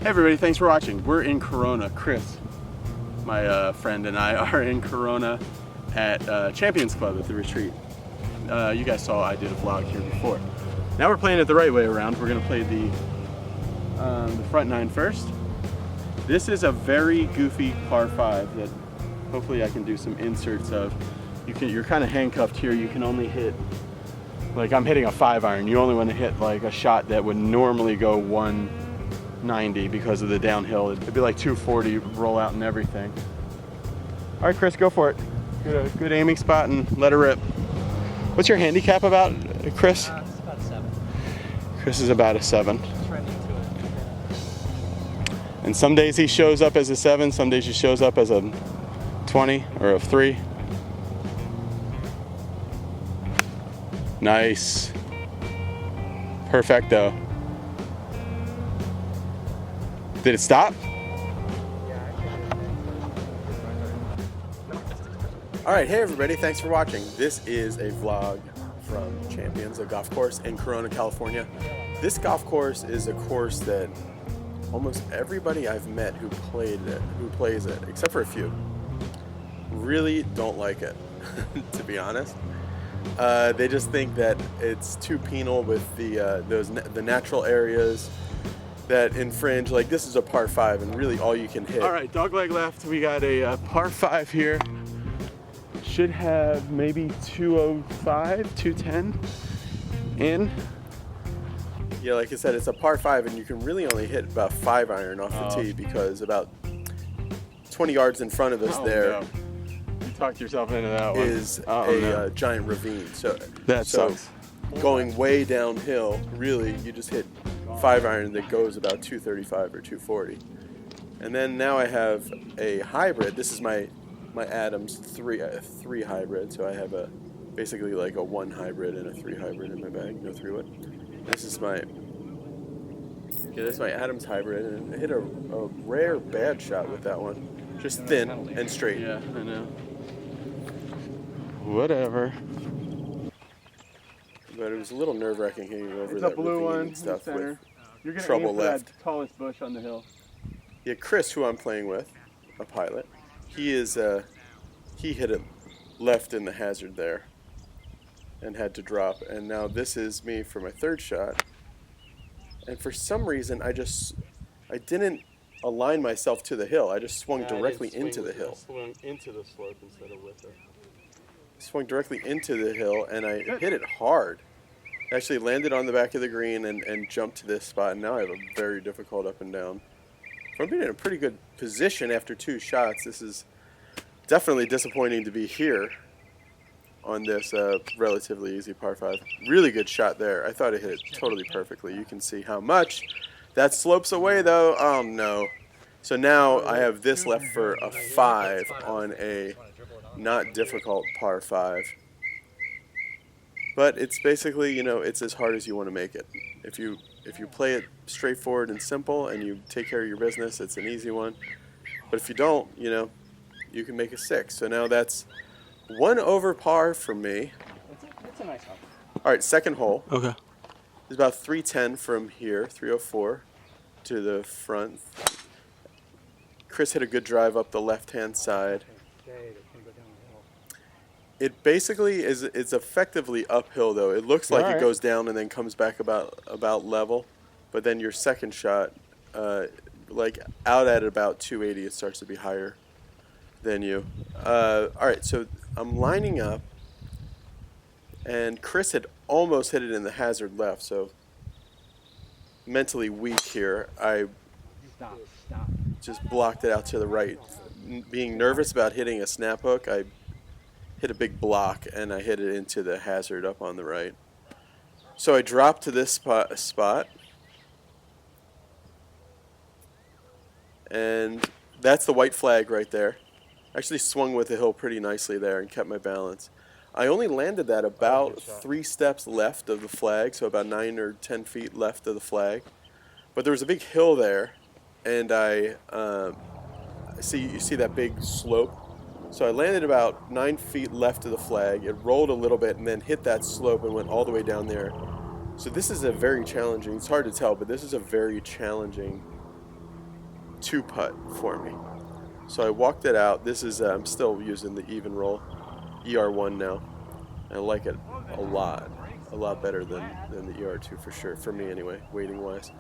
Hey everybody, thanks for watching. We're in Corona. Chris, my friend, and I are in Corona at Champions Club at the retreat. You guys saw I did a vlog here before. Now we're playing it the right way around. We're gonna play the front nine first. This is a very goofy par 5 that hopefully I can do some inserts of. You're kind of handcuffed here. You can only hit, like I'm hitting a 5-iron. You only want to hit like a shot that would normally go 190 because of the downhill. It'd be like 240 roll out and everything. All right, Chris, go for it. Good aiming spot and let her rip. What's your handicap about, Chris? It's about 7. Chris is about a 7. Trending to it. And some days he shows up as a 7, some days he shows up as a 20 or a 3. Nice. Perfecto. Did it stop? All right, hey everybody, thanks for watching. This is a vlog from Champions, a golf course in Corona, California. This golf course is a course that almost everybody I've met who plays it, except for a few, really don't like it, to be honest. They just think that it's too penal with the natural areas that infringe. Like this is a par 5 and really all you can hit. All right, dogleg left. We got a par 5 here. Should have maybe 205, 210 in. Yeah, like I said, it's a par 5 and you can really only hit about 5-iron off the tee because about 20 yards in front of us No. You talked yourself into that one. Is a giant ravine. So that sucks. Going way downhill, really, you just hit 5-iron that goes about 235 or 240. And then now I have a hybrid. This is my Adams 3 hybrid. So I have basically like a 1 hybrid and a 3 hybrid in my bag. No 3-wood. This is my Adams hybrid, and I hit a rare bad shot with that one. Just thin and straight. Yeah, I know. Whatever. But it was a little nerve-wracking hanging over It's that a blue ravine one and stuff in the center. with You're gonna trouble aim for left. that tallest bush on the hill. Yeah, Chris, who I'm playing with, a pilot, he hit it left in the hazard there and had to drop. And now this is me for my 3rd shot. And for some reason, I didn't align myself to the hill. I just swung directly into the hill. Swung into the slope instead of with it. Swung directly into the hill, and I hit it hard. Actually landed on the back of the green and jumped to this spot, and now I have a very difficult up and down. I'm being in a pretty good position after 2 shots. This is definitely disappointing to be here on this relatively easy par 5. Really good shot there. I thought I hit it totally perfectly. You can see how much that slopes away though. Oh no. So now I have this left for a 5 on a not difficult par 5. But it's basically, it's as hard as you want to make it. If you play it straightforward and simple and you take care of your business, it's an easy one. But if you don't, you can make a 6. So now that's 1 over par for me. It's a nice one. All right, second hole. Okay. It's about 310 from here, 304 to the front. Chris hit a good drive up the left-hand side. It basically it's effectively uphill though. It looks like it goes down and then comes back about level, but then your second shot, like out at about 280, it starts to be higher than you. All right, so I'm lining up, and Chris had almost hit it in the hazard left, so mentally weak here. I just blocked it out to the right. Being nervous about hitting a snap hook, I hit a big block and I hit it into the hazard up on the right. So I dropped to this spot, and that's the white flag right there. Actually swung with the hill pretty nicely there and kept my balance. I only landed that about 3 steps left of the flag, so about 9 or 10 feet left of the flag. But there was a big hill there, and you see that big slope. So I landed about 9 feet left of the flag. It rolled a little bit and then hit that slope and went all the way down there. So this is a very challenging, it's hard to tell, but this is a very challenging 2 putt for me. So I walked it out. This is I'm still using the Evnroll ER1 now. I like it a lot better than the ER2 for sure, for me anyway, weighting wise.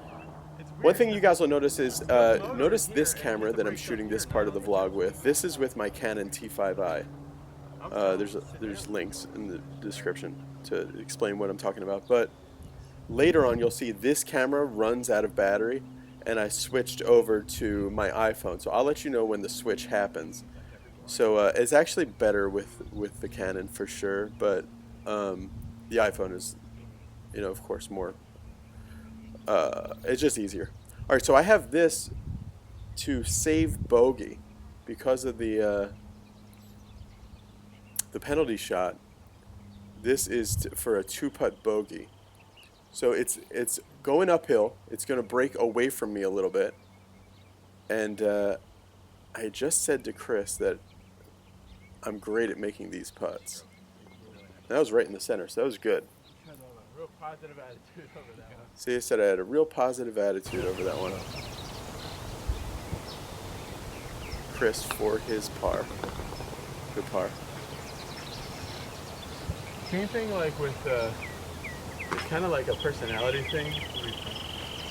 One thing you guys will notice is, notice this camera that I'm shooting this part of the vlog with. This is with my Canon T5i. There's links in the description to explain what I'm talking about. But later on, you'll see this camera runs out of battery, and I switched over to my iPhone. So I'll let you know when the switch happens. So it's actually better with the Canon for sure, but the iPhone is, of course, more. It's just easier. All right, so I have this to save bogey because of the penalty shot. This is for a 2-putt bogey. So it's going uphill. It's going to break away from me a little bit. And I just said to Chris that I'm great at making these putts. That was right in the center, so that was good. Real positive attitude over that one. See, I said I had a real positive attitude over that one. Chris for his par. Good par. Same thing like with, it's kind of like a personality thing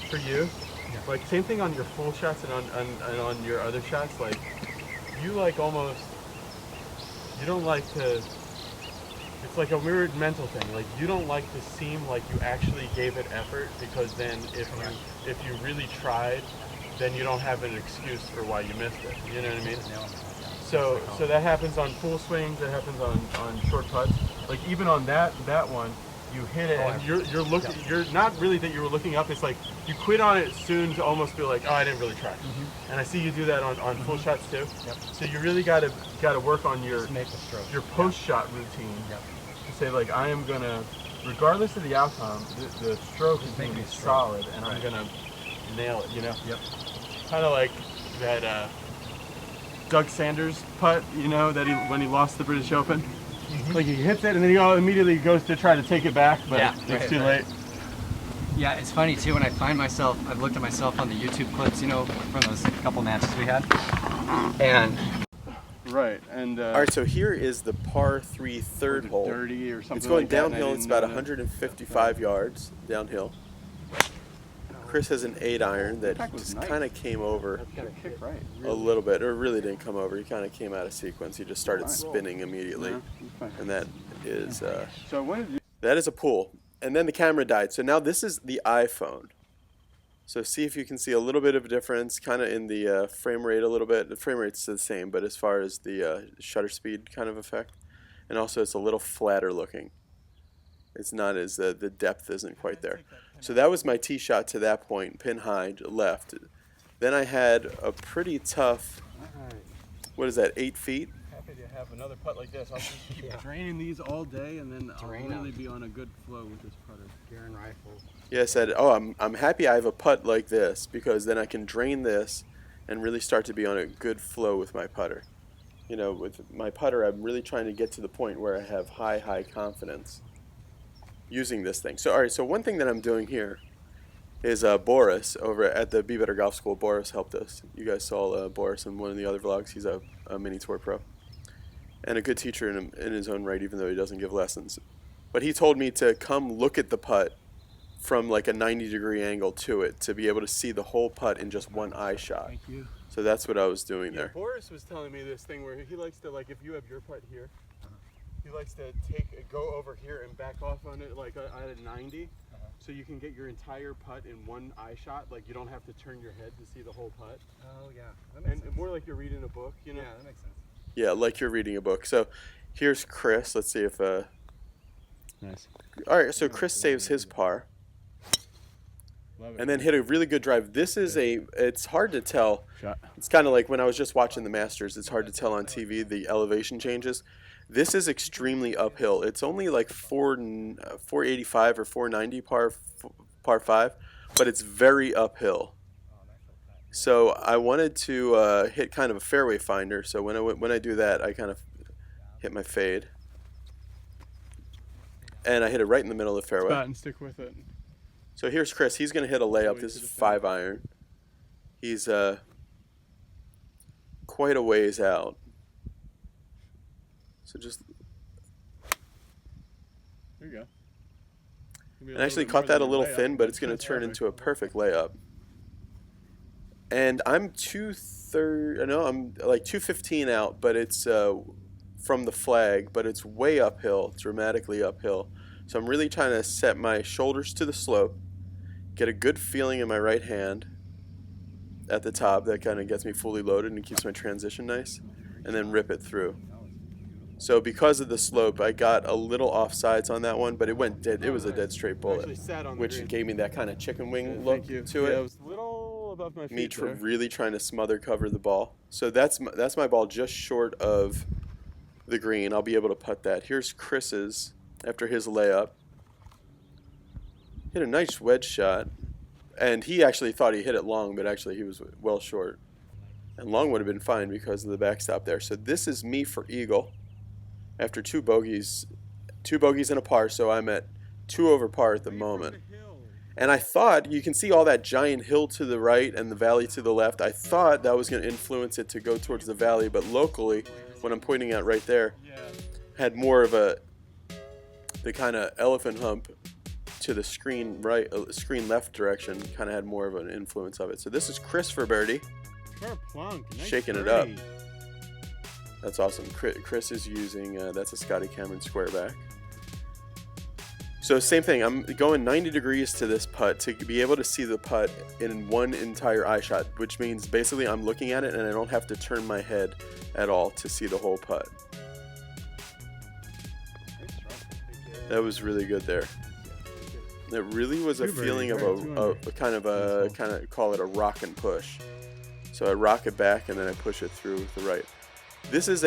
for you. Yeah. Like same thing on your full shots and on your other shots. Like you like almost, you don't like to, it's like a weird mental thing. Like you don't like to seem like you actually gave it effort, because then if you really tried, then you don't have an excuse for why you missed it. You know what I mean? So that happens on full swings. That happens on short putts. Like even on that one, you hit it and you're looking. You're not really that you were looking up. It's like you quit on it soon to almost feel like, oh, I didn't really try. And I see you do that on full shots too. Yep. So you really got to work on your post shot routine. Yep. To say like, I am gonna, regardless of the outcome, the stroke is gonna be solid, and I'm gonna nail it. Yep. Kind of like that Doug Sanders putt, that when he lost the British Open. Like he hits it and then he immediately goes to try to take it back, but it's too late. Yeah, it's funny too when I find myself, I've looked at myself on the YouTube clips, from those couple matches we had. And right, and all right, so here is the par 3 third hole. Dirty or something. It's going like that, downhill. It's about 155 yards downhill. Chris has an 8-iron that just kind of came over a little bit, or really didn't come over. He kind of came out of sequence. He just started spinning immediately, and that is that is a pull. And then the camera died. So now this is the iPhone. So see if you can see a little bit of a difference, kind of in the frame rate a little bit. The frame rate's the same, but as far as the shutter speed kind of effect, and also it's a little flatter looking. It's not as the depth isn't quite there. So that was my tee shot to that point, pin high left. Then I had a pretty tough, what is that, 8 feet? Happy to have another putt like this. I'll just keep draining these all day, and then I'll really be on a good flow with this putter. Garen rifle. Yeah, I said, I'm happy I have a putt like this, because then I can drain this and really start to be on a good flow with my putter. With my putter, I'm really trying to get to the point where I have high confidence using this thing. So all right, so one thing that I'm doing here is Boris over at the Be Better Golf School. Boris helped us. You guys saw Boris in one of the other vlogs. He's a mini tour pro and a good teacher in his own right, even though he doesn't give lessons. But he told me to come look at the putt from like a 90-degree angle to it, to be able to see the whole putt in just one eye shot. Thank you. So that's what I was doing there. Boris was telling me this thing where he likes to, like, if you have your putt here, he likes to go over here and back off on it like at a 90, so you can get your entire putt in one eye shot. Like you don't have to turn your head to see the whole putt. Oh yeah, that makes sense. More like you're reading a book, Yeah, that makes sense. Yeah, like you're reading a book. So here's Chris. Let's see if nice. All right, so Chris saves his par. And then hit a really good drive. This is it's hard to tell. Shot. It's kind of like when I was just watching the Masters. It's hard to tell on TV the elevation changes. This is extremely uphill. It's only like 485 or 490 par 5, but it's very uphill. So I wanted to hit kind of a fairway finder. So when I do that, I kind of hit my fade, and I hit it right in the middle of the fairway. Spot and stick with it. So here's Chris. He's going to hit a layup. This is 5-iron. He's quite a ways out. So just... There you go. And I actually caught that a little thin, but it's going to turn into a perfect layup. And I'm I'm like 215 out, but it's from the flag, but it's way uphill, dramatically uphill. So I'm really trying to set my shoulders to the slope, get a good feeling in my right hand at the top. That kind of gets me fully loaded and keeps my transition nice, and then rip it through. So because of the slope, I got a little offsides on that one, but it went dead. It was a dead straight bullet, which gave me that kind of chicken wing look to it. It was a little above my feet. Me really trying to smother cover the ball. So that's my ball just short of the green. I'll be able to putt that. Here's Chris's after his layup. Hit a nice wedge shot, and he actually thought he hit it long, but actually he was well short. And long would have been fine because of the backstop there. So this is me for eagle. After two bogeys and a par, so I'm at 2 over par at the moment. And I thought, you can see all that giant hill to the right and the valley to the left. I thought that was going to influence it to go towards the valley, but locally, what I'm pointing at right there, had more of the kind of elephant hump to the screen left direction, kind of had more of an influence of it. So this is Chris for birdie, shaking it up. That's awesome. Chris is using, that's a Scotty Cameron squareback. So same thing, I'm going 90 degrees to this putt to be able to see the putt in one entire eye shot, which means basically I'm looking at it and I don't have to turn my head at all to see the whole putt. That was really good there. It really was a feeling of a kind of call it a rock and push. So I rock it back and then I push it through with the right. This is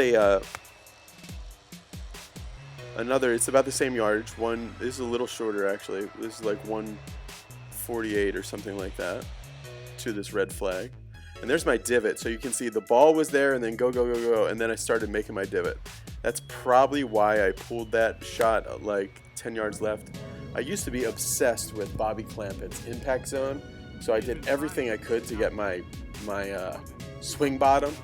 another, it's about the same yardage. This is a little shorter actually. This is like 148 or something like that to this red flag. And there's my divot. So you can see the ball was there and then go, and then I started making my divot. That's probably why I pulled that shot at like 10 yards left. I used to be obsessed with Bobby Clampett's impact zone. So I did everything I could to get my swing bottom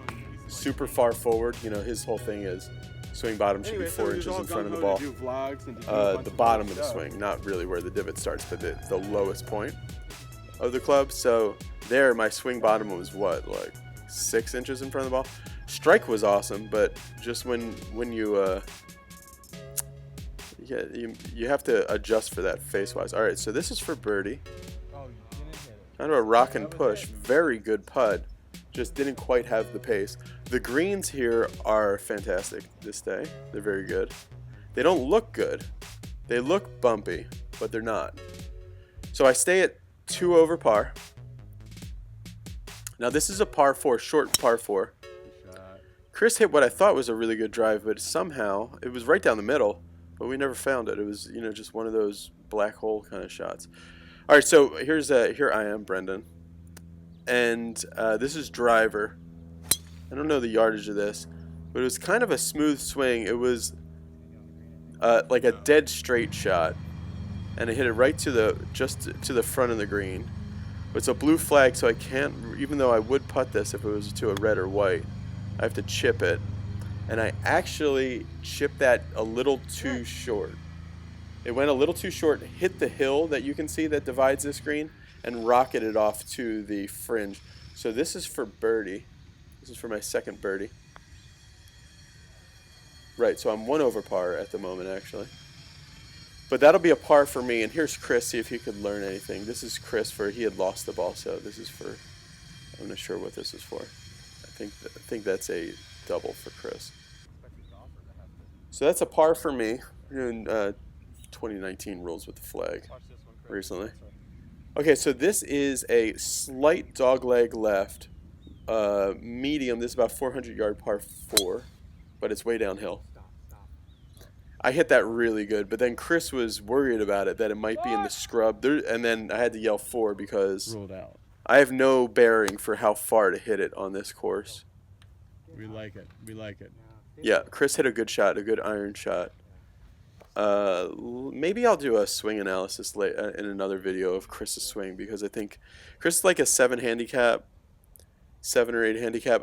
super far forward. You know, his whole thing is swing bottom should be 4 inches in front of the ball. The bottom of the swing, not really where the divot starts, but the lowest point of the club. So there, my swing bottom was what, like 6 inches in front of the ball. Strike was awesome, but just when you you have to adjust for that face-wise. All right, so this is for birdie. Kind of a rock and push, very good putt. Just didn't quite have the pace. The greens here are fantastic this day. They're very good. They don't look good. They look bumpy, but they're not. So I stay at 2 over par. Now this is a par 4, short par 4. Chris hit what I thought was a really good drive, but somehow it was right down the middle, but we never found it. It was, you know, just one of those black hole kind of shots. All right, so here I am, Brendan. And this is driver. I don't know the yardage of this, but it was kind of a smooth swing. It was like a dead straight shot, and I hit it right to the front of the green. It's a blue flag, so I can't, even though I would putt this if it was to a red or white, I have to chip it, and I actually chipped that a little too short. It went a little too short, hit the hill that you can see that divides this green, and rocketed it off to the fringe. So this is for birdie. This is for my second birdie. Right, so I'm 1 over par at the moment, actually. But that'll be a par for me. And here's Chris, see if he could learn anything. This is Chris he had lost the ball, so this is for, I'm not sure what this is for. I think that's a double for Chris. So that's a par for me. We're doing 2019 rules with the flag recently. Okay, so this is a slight dogleg left, medium. This is about 400-yard par 4, but it's way downhill. I hit that really good, but then Chris was worried about it, that it might be in the scrub, and then I had to yell 4 because Ruled out. I have no bearing for how far to hit it on this course. We like it. We like it. Yeah, Chris hit a good shot, a good iron shot. Maybe I'll do a swing analysis in another video of Chris's swing, because I think Chris is like a 7 handicap, 7 or 8 handicap,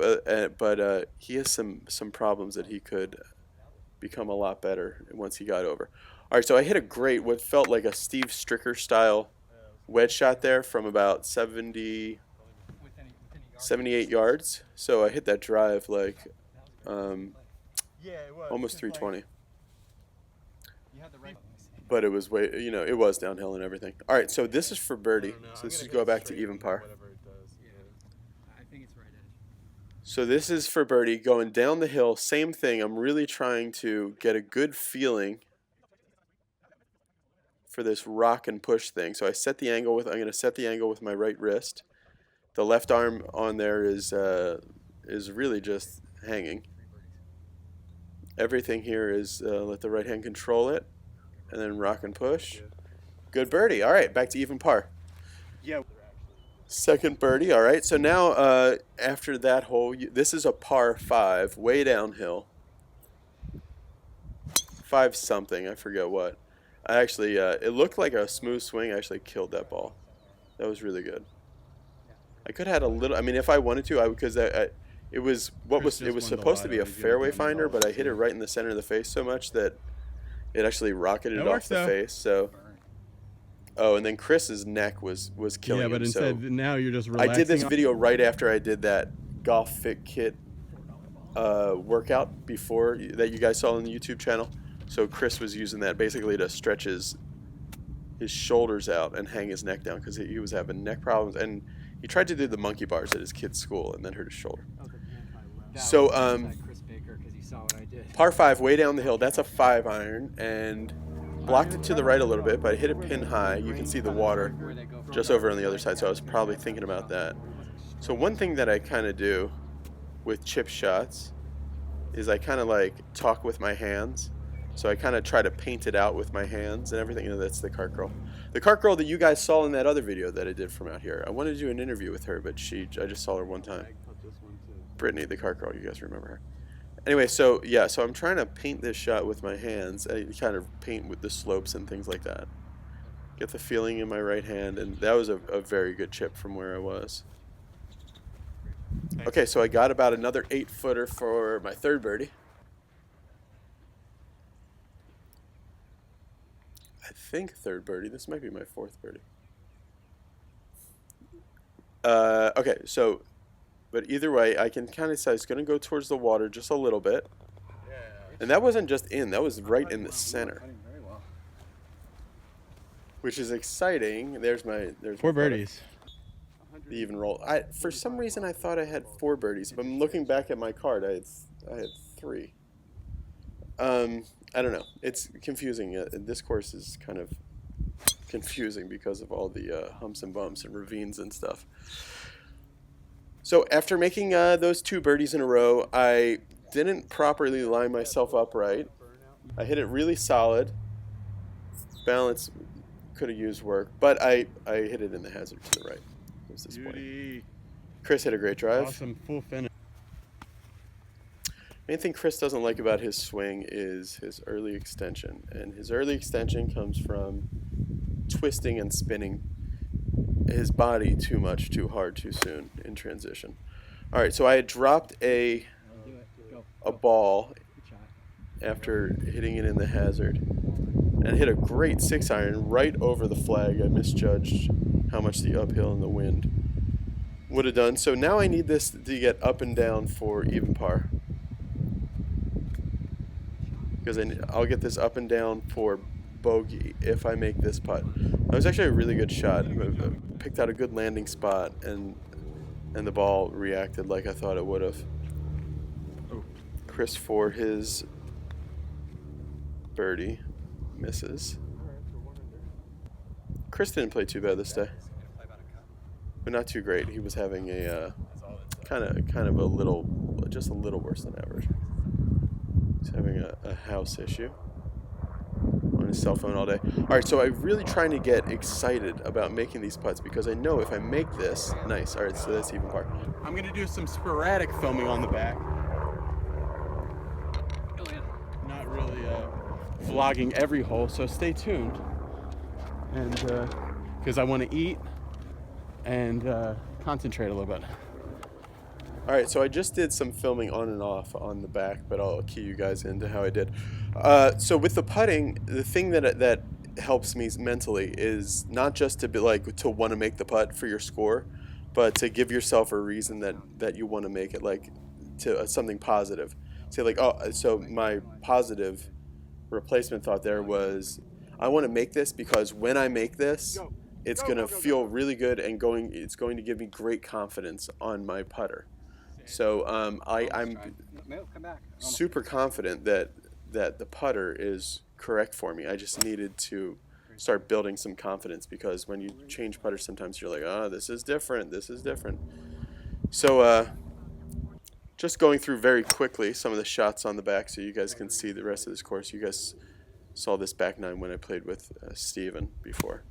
but he has some problems that he could become a lot better once he got over. All right, so I hit a great, what felt like a Steve Stricker style wedge shot there from about 78 yards. So I hit that drive like almost 320. But it was way, it was downhill and everything. All right, so this is for birdie. So this is go back to even par. So this is for birdie, going down the hill, same thing. I'm really trying to get a good feeling for this rock and push thing. So I set the angle with, I'm going to set the angle with my right wrist. The left arm on there is really just hanging. Everything here is let the right hand control it, and then rock and push. Good birdie. All right, back to even par. Yeah. Second birdie. All right. So now after that hole, this is a par 5, way downhill. 5 something. I forget what. I actually, it looked like a smooth swing. I actually killed that ball. That was really good. I could have had a little. I mean, if I wanted to, because it was supposed to be a fairway finder, but I hit it right in the center of the face so much that it actually rocketed off the face. So. Oh, and then Chris's neck was killing him. Yeah, but instead, now you're just relaxing. I did this video right after I did that Golf Fit Kit workout before that you guys saw on the YouTube channel. So Chris was using that basically to stretch his shoulders out and hang his neck down because he was having neck problems. And he tried to do the monkey bars at his kid's school and then hurt his shoulder. So par 5, way down the hill. That's a 5-iron and blocked it to the right a little bit, but I hit it pin high. You can see the water just over on the other side, so I was probably thinking about that. So one thing that I kind of do with chip shots is I kind of like talk with my hands. So I kind of try to paint it out with my hands and everything. That's the cart girl. The cart girl that you guys saw in that other video that I did from out here. I wanted to do an interview with her, but I just saw her one time. Brittany, the cart girl, you guys remember her. Anyway, so yeah, so I'm trying to paint this shot with my hands. I kind of paint with the slopes and things like that. Get the feeling in my right hand, and that was a very good chip from where I was. Okay, so I got about another 8-footer for my third birdie. I think third birdie. This might be my fourth birdie. Okay, so, but either way, I can kind of say it's going to go towards the water just a little bit. And that wasn't just in, that was right in the center. Which is exciting. There's 4 birdies. The Evnroll. For some reason, I thought I had 4 birdies. If I'm looking back at my card, I had 3. I don't know. It's confusing. This course is kind of confusing because of all the humps and bumps and ravines and stuff. So after making those 2 birdies in a row, I didn't properly line myself up right. I hit it really solid. Balance could have used work, but I hit it in the hazard to the right. It was disappointing. Chris hit a great drive. Awesome, full finish. Main thing Chris doesn't like about his swing is his early extension, and his early extension comes from twisting and spinning his body too much, too hard, too soon in transition. All right, so I had dropped a ball after hitting it in the hazard and hit a great 6-iron right over the flag. I misjudged how much the uphill and the wind would have done. So now I need this to get up and down for even par, because I'll get this up and down for bogey if I make this putt. That was actually a really good shot. I picked out a good landing spot, and the ball reacted like I thought it would have. Chris for his birdie misses. Chris didn't play too bad this day, but not too great. He was having a kind of a little worse than average. He's having a house issue on his cell phone all day. All right, so I'm really trying to get excited about making these putts because I know if I make this, nice. All right, so that's even par. I'm gonna do some sporadic filming on the back. Not really vlogging every hole, so stay tuned. And because I want to eat and concentrate a little bit. Alright, so I just did some filming on and off on the back, but I'll key you guys into how I did. So with the putting, the thing that helps me mentally is not just to be like to want to make the putt for your score, but to give yourself a reason that you want to make it, like to something positive. Say like, oh, so my positive replacement thought there was, I want to make this because when I make this, it's going to feel really good and it's going to give me great confidence on my putter. So I'm super confident that the putter is correct for me. I just needed to start building some confidence, because when you change putters, sometimes you're like, oh, this is different. So just going through very quickly some of the shots on the back so you guys can see the rest of this course. You guys saw this back nine when I played with Steven before.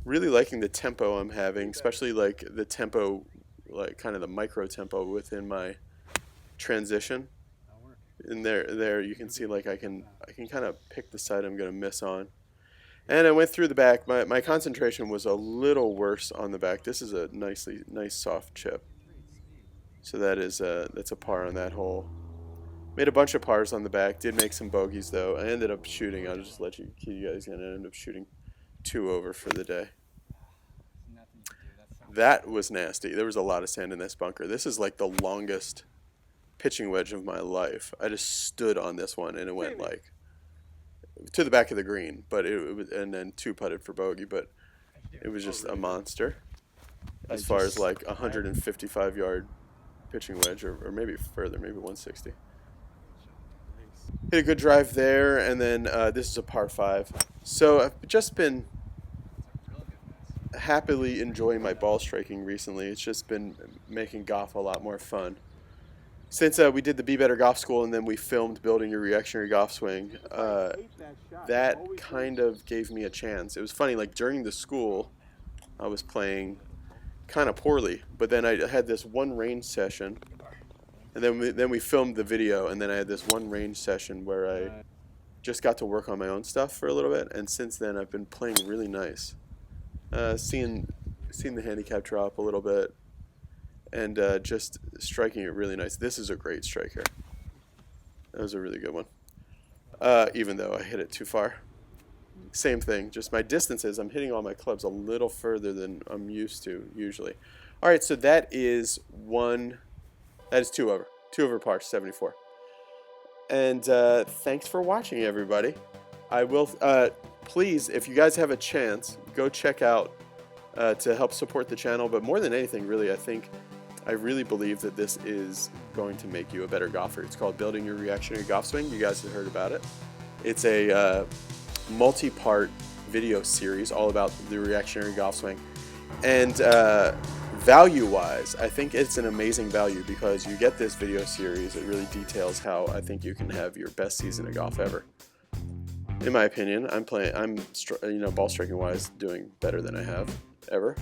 Really liking the tempo I'm having, especially like the tempo, like kind of the micro tempo within my transition. And there you can see like I can kind of pick the side I'm going to miss on. And I went through the back. My concentration was a little worse on the back. This is a nice soft chip. So that's a par on that hole. Made a bunch of pars on the back. Did make some bogeys though. I ended up shooting. I'll just let you guys in. I ended up shooting 2 over for the day. That was nasty. There was a lot of sand in this bunker. This is like the longest pitching wedge of my life. I just stood on this one and it went like to the back of the green, but it was, and then 2 putted for bogey, but it was just a monster as far as like 155-yard pitching wedge, or maybe further, maybe 160. Hit a good drive there, and then this is a par 5. So I've just been happily enjoying my ball striking recently. It's just been making golf a lot more fun. Since we did the Be Better Golf School and then we filmed Building Your Reactionary Golf Swing, that kind of gave me a chance. It was funny, like during the school, I was playing kind of poorly, but then I had this one range session, and then we filmed the video, and then I had this one range session where I just got to work on my own stuff for a little bit, and since then I've been playing really nice. Seeing the handicap drop a little bit, and just striking it really nice. This is a great strike here. That was a really good one. Even though I hit it too far. Same thing, just my distances, I'm hitting all my clubs a little further than I'm used to usually. Alright, so that is 2 over. 2 over par, 74. And thanks for watching, everybody. I will, please, if you guys have a chance, go check out to help support the channel. But more than anything, really, I really believe that this is going to make you a better golfer. It's called Building Your Reactionary Golf Swing. You guys have heard about it. It's a multi-part video series all about the reactionary golf swing. And value-wise, I think it's an amazing value because you get this video series. It really details how I think you can have your best season of golf ever. In my opinion, I'm ball striking wise doing better than I have ever,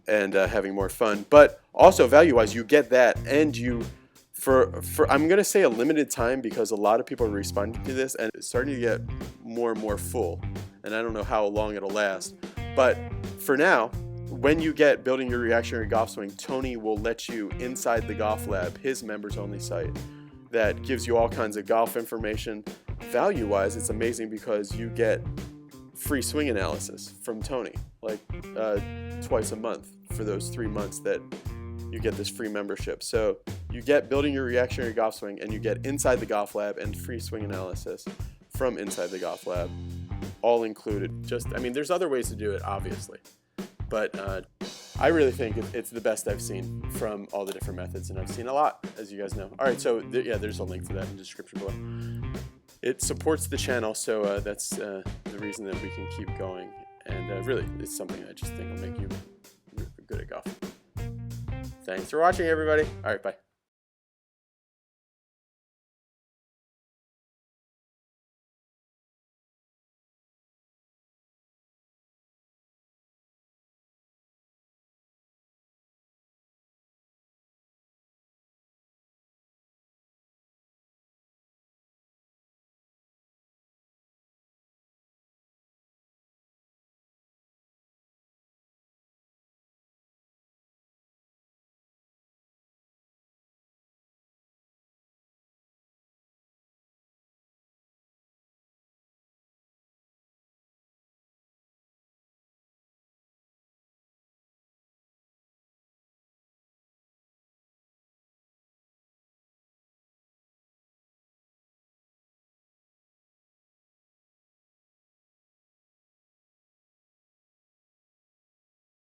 and having more fun. But also value wise, you get that, and you for I'm gonna say a limited time, because a lot of people are responding to this and it's starting to get more and more full, and I don't know how long it'll last. But for now, when you get Building Your Reactionary Golf Swing, Tony will let you inside the Golf Lab, his members only site, that gives you all kinds of golf information. Value wise, it's amazing because you get free swing analysis from Tony, like twice a month for those 3 months that you get this free membership. So you get Building Your Reactionary Golf Swing, and you get Inside the Golf Lab and free swing analysis from Inside the Golf Lab, all included. There's other ways to do it, obviously, but I really think it's the best I've seen from all the different methods, and I've seen a lot, as you guys know. All right, so there's a link for that in the description below. It supports the channel, so that's the reason that we can keep going, and really, it's something I just think will make you good at golf. Thanks for watching, everybody. All right, bye.